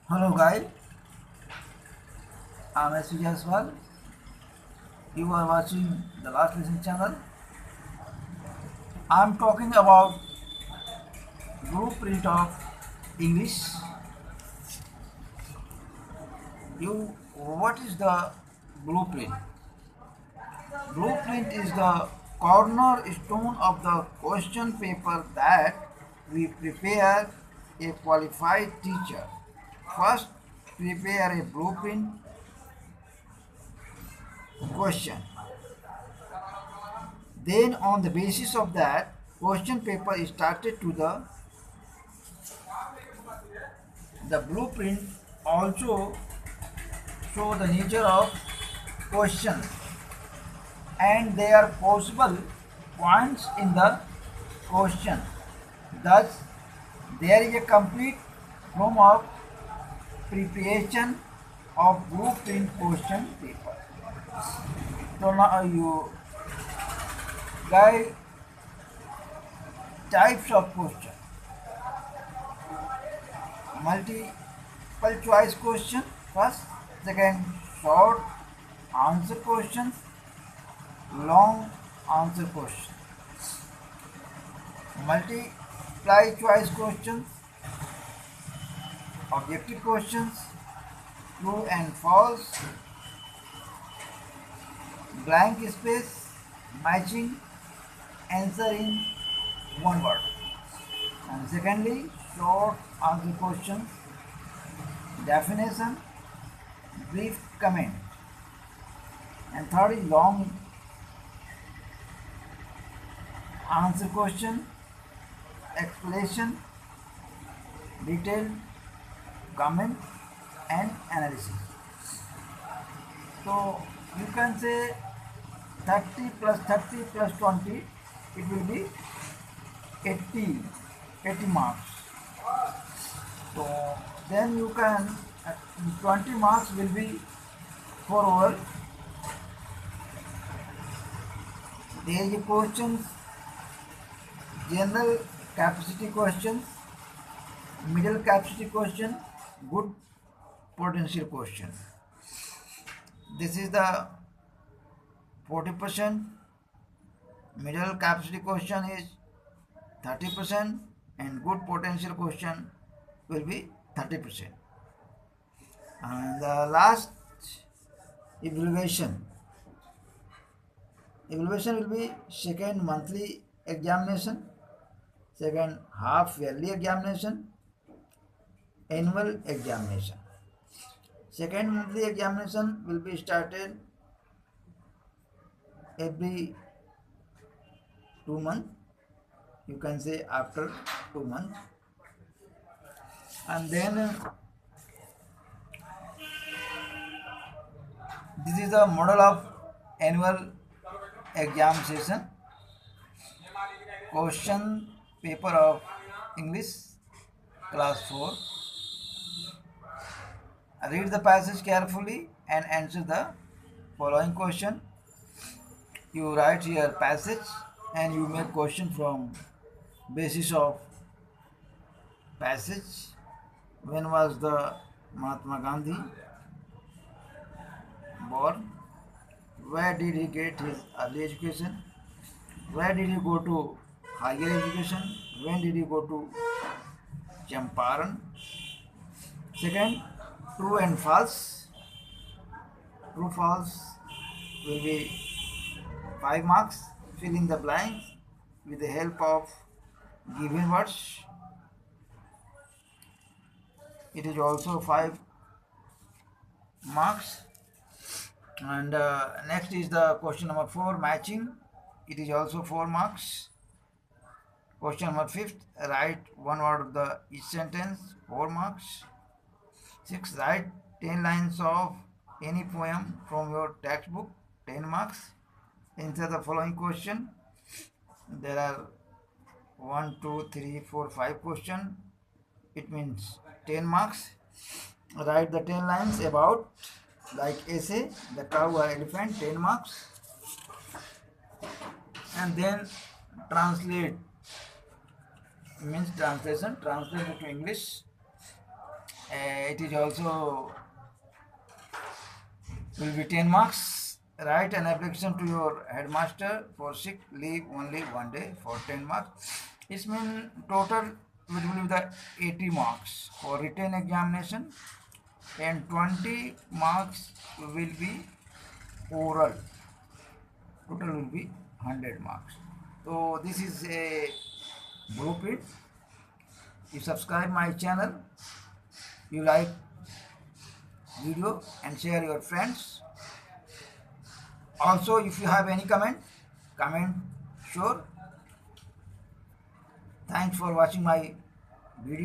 Hello guys, I'm S. Jaswal. You are watching the Last Lesson channel. I'm talking about blueprint of English. What is the blueprint? Blueprint is the cornerstone of the question paper that we prepare a qualified teacher. First, prepare a blueprint question. Then, on the basis of that question paper is started to the blueprint also show the nature of question and their possible points in the question. Thus, there is a complete form of preparation of blueprint question paper. So now you guide types of question. Multiple choice question first, second short answer questions, long answer questions. Multiply choice questions, objective questions, true and false, blank space, matching answer in one word. And secondly, short answer questions, definition, brief comment. And third is long answer question, explanation, detailed comment and analysis. So you can say 30 plus 30 plus 20, it will be 80 marks. So then you can 20 marks will be for all. There is questions, general capacity questions, middle capacity question, good potential question. This is the 40%, middle capacity question is 30% and good potential question will be 30%. And the last evaluation will be second monthly examination, second half yearly examination, annual examination. Second monthly examination will be started every 2 months. You can say after 2 months. And then this is the model of annual exam session. Question paper of English class 4. Read the passage carefully and answer the following question. You write here passage and you make question from basis of passage. When was the Mahatma Gandhi born? Where did he get his early education? Where did he go to higher education? When did he go to Champaran? Second, true and false. True false will be 5 marks. Fill in the blanks with the help of given words. It is also 5 marks. And next is the question number 4, matching. It is also 4 marks. Question number 5, write one word of the each sentence, 4 marks. 6, write 10 lines of any poem from your textbook, 10 marks. Answer the following question. There are 1, 2, 3, 4, 5 questions. It means 10 marks. Write the 10 lines about, like essay, the cow or elephant, 10 marks. And then translate, means translation, translate it to English. it is also will be 10 marks. Write an application to your headmaster for sick leave only one day for 10 marks. It means total will be the 80 marks for written examination and 20 marks will be oral. Total will be 100 marks. So this is a blueprint. You subscribe my channel, you like video and share your friends. Also, if you have any comment sure. Thanks for watching my video.